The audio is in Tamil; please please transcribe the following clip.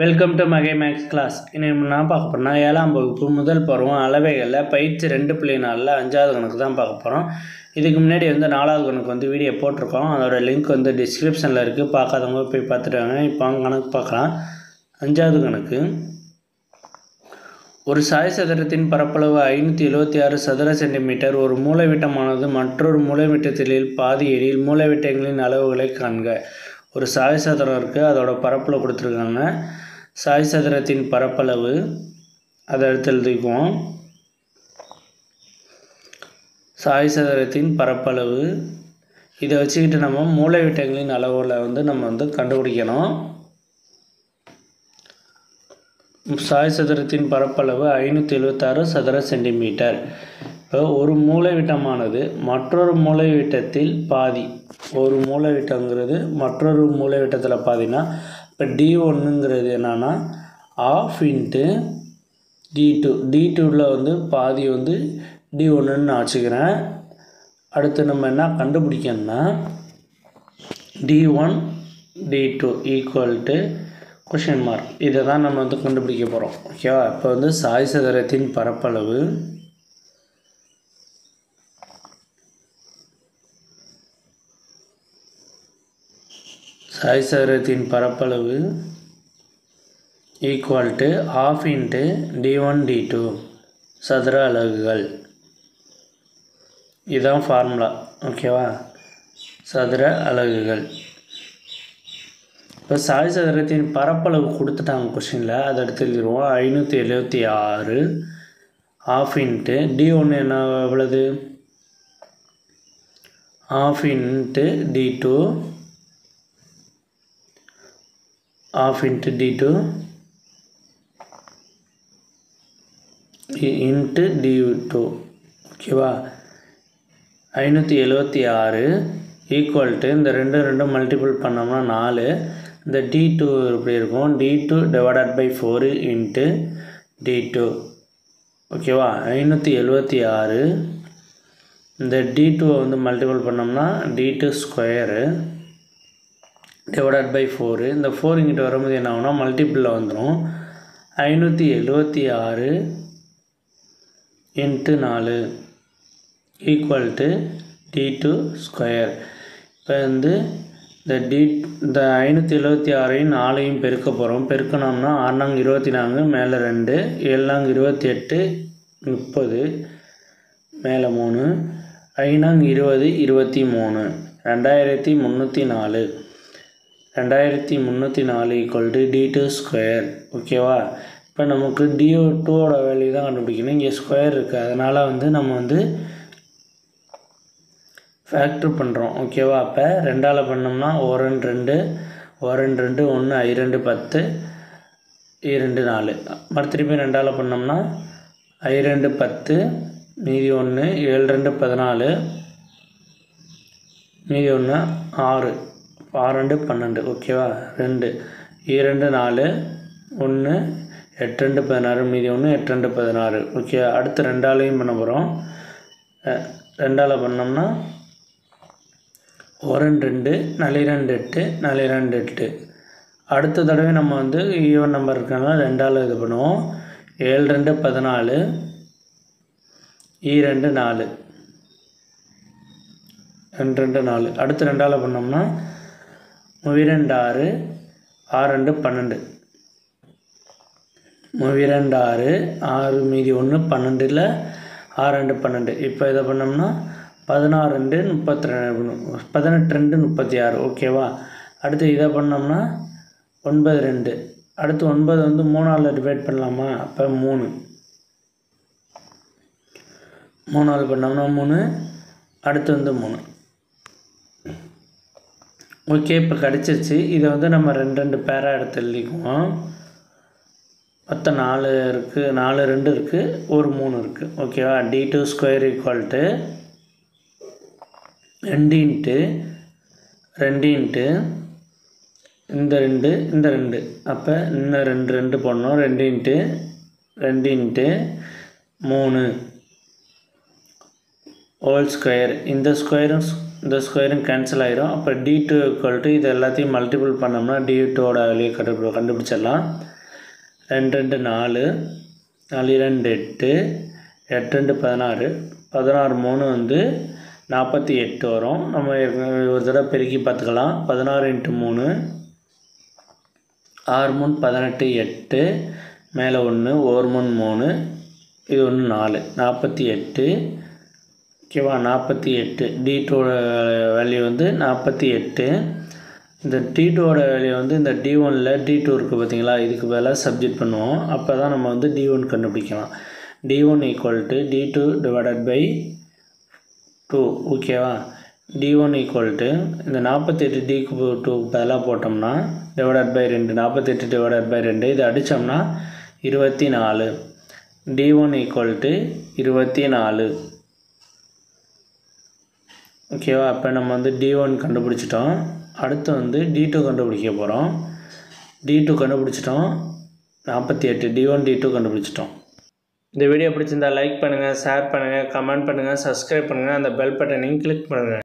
Welcome to Magai maths class. இன்னைக்கு நான் பார்க்க போகிறோம்னா 7ஆம் வகுப்பு முதல் பருவம் அளவைகளில் பயிற்சி 2.4 5வது கணக்கு தான் பார்க்க போகிறோம். இதுக்கு முன்னாடி 4வது கணக்கு வீடியோ போட்டிருக்கோம். அதோட லிங்க் டிஸ்கிரிப்ஷனில் இருக்குது. பார்க்காதவங்க போய் பார்த்துட்டாங்க. இப்போ கணக்கு பார்க்கலாம். 5வது கணக்கு. ஒரு சாய் சதுரத்தின் பரப்பளவு 576 சதுர சென்டிமீட்டர். ஒரு மூலைவிட்டமானது மற்றொரு மூலைவிட்டத்தில் பாதி எனில் மூலைவிட்டங்களின் அளவுகளை காண்க. ஒரு சாய் சதுரம் இருக்குது, அதோட பரப்பளவு கொடுத்துருக்காங்க. சாய் சதுரத்தின் பரப்பளவு அதை எடுத்து எழுதிக்குவோம். சாய் சதுரத்தின் பரப்பளவு இதை வச்சுக்கிட்டு நம்ம மூலைவிட்டங்களின் அளவுகளை நம்ம கண்டுபிடிக்கணும். சாய் சதுரத்தின் பரப்பளவு 576 சதுர சென்டிமீட்டர். இப்போ ஒரு மூலைவிட்டமானது மற்றொரு மூலைவிட்டத்தில் பாதி. ஒரு மூலைவிட்டங்கிறது மற்றொரு மூலைவிட்டத்தில் பாதினா, இப்போ D1ங்கிறது என்னன்னா ½ இன்ட்டு D2. D2வில் பாதி D1ன்னு நான் வச்சுக்கிறேன். அடுத்து நம்ம என்ன கண்டுபிடிக்கணும்னா D1 D2 equal to question mark. இதை தான் நம்ம கண்டுபிடிக்க போகிறோம். ஓகேவா? இப்போ சாய் சதுரத்தின் பரப்பளவு சாய் சதுரத்தின் பரப்பளவு equal to ½ into D1 D2 சதுர அலகுகள். இதுதான் ஃபார்முலா. ஓகேவா? சதுர அலகுகள். இப்போ சாய் சதுரத்தின் பரப்பளவு கொடுத்துட்டாங்க கொஷினில், அதை எடுத்து எழுதிடுவோம். 576 ½ இன்ட்டு D1 என்ன எவ்வளவு? ½ into D2 ½ into D2 into D2. ஓகேவா? 576 ஈக்குவல் டு இந்த ரெண்டு மல்டிபிள் பண்ணோம்னா 4. இந்த D2 எப்படி இருக்கும்? D2 divided by 4 into D2. ஓகேவா? 576 இந்த D2 மல்டிபிள் பண்ணோம்னா D2 ஸ்கொயரு டிவைடட் பை 4. இந்த 4 இங்கிட்ட வரும்போது என்ன ஆகும்னா மல்டிபிளில் வந்துடும். 576 into 4 equal to D2 square. இப்போ இந்த 576ஐயும் 4ஐயும் பெருக்க போகிறோம். பெருக்கணும்னா 6 24 மேலே 2, 7 28 30 மேலே 3, 5 20 23 2304. 2304 ஈக்குவல் டு D2 ஸ்கொயர். ஓகேவா? இப்போ நமக்கு D2ஓட வேல்யூ தான் கண்டுபிடிக்கணும். இங்கே ஸ்கொயர் இருக்குது, அதனால் நம்ம ஃபேக்ட்ரு பண்ணுறோம். ஓகேவா? அப்போ 2ஆல் பண்ணோம்னா 1 2 1 2 1 I2 10 2 4. திருப்பி 2ஆல் பண்ணோம்னா I2 10 மீதி 1 7 2 14 மீதி 1 6 6 2 12. ஓகேவா? 2 2 4 1 8 2 16 மீதி 1 8 2 16. ஓகே, அடுத்து 2ஆலையும் பண்ண போகிறோம். 2ஆல் பண்ணோம்னா 1 2 4 2 8 4 2 8. அடுத்த தடவை நம்ம ஈவன் நம்பர் இருக்கனால 2ஆல் இது பண்ணுவோம். 7 2 14 2 4 2 2 4. அடுத்து 2ஆல் பண்ணோம்னா 2 6 6 2 12 2 6 6 மீதி 1 12 6 2 12. இப்போ இதை பண்ணோம்னா 16 2 32 18 2 36. ஓகேவா? அடுத்து இதை பண்ணோம்னா 9 2. அடுத்து 9 3ஆல் டிவைட் பண்ணலாமா? அப்போ 3 3ஆல் பண்ணோம்னா 3. அடுத்து 3. ஓகே, இப்போ கிடச்சிருச்சு. இதை நம்ம 2 பேராக எடுத்து எழுதிக்குவோம். மொத்தம் 4 இருக்குது, 4 2 இருக்குது, ஒரு 3 இருக்குது. ஓகேவா? D2 square equal to 2 into 2 into இந்த 2 இந்த 2. அப்போ இன்னும் 2 2 போடணும். 2 இன்ட்டு 2 இன்ட்டு 3 ஹோல் ஸ்கொயர். இந்த ஸ்கொயரும் இந்த ஸ்கொயரும் கேன்சல் ஆகிரும். அப்போ D2 = இது எல்லாத்தையும் மல்டிபிள் பண்ணோம்னா D2ஓட வேல்யூ கண்டுபிடிச்சிடலாம். 2 2 4, 4 2 8, 8 2 16, 16 3 வந்து 48 வரும். நம்ம ஒரு தடவை பெருக்கி பார்த்துக்கலாம். 16 × 3, 6 3 18, 8 மேலே 1, 1 3 3, இது 1 4, 48. ஓகேவா? 48. D2ஓட வேல்யூ வந்து 48. இந்த D2ஓட வேல்யூ வந்து இந்த D1ல் D2 இருக்குது பார்த்தீங்களா, இதுக்கு பதிலாக சப்ஜெக்ட் பண்ணுவோம். அப்போ தான் நம்ம வந்து D1 கண்டுபிடிக்கலாம். D1 = D2 / 2. ஓகேவா? D1 = இந்த 48 D2 பதிலாக போட்டோம்னா /2, 48 /2, இதை அடித்தோம்னா 24. D1 = 24. ஓகேவா? இப்போ நம்ம வந்து D1 கண்டுபிடிச்சிட்டோம். அடுத்து வந்து D2 கண்டுபிடிக்க போகிறோம். D2 கண்டுபிடிச்சிட்டோம். 48. D1 D2 கண்டுபிடிச்சிட்டோம். இந்த வீடியோ பிடிச்சிருந்தால் லைக் பண்ணுங்கள், ஷேர் பண்ணுங்கள், கமெண்ட் பண்ணுங்கள், சப்ஸ்கிரைப் பண்ணுங்கள், அந்த பெல் பட்டனையும் கிளிக் பண்ணுங்கள்.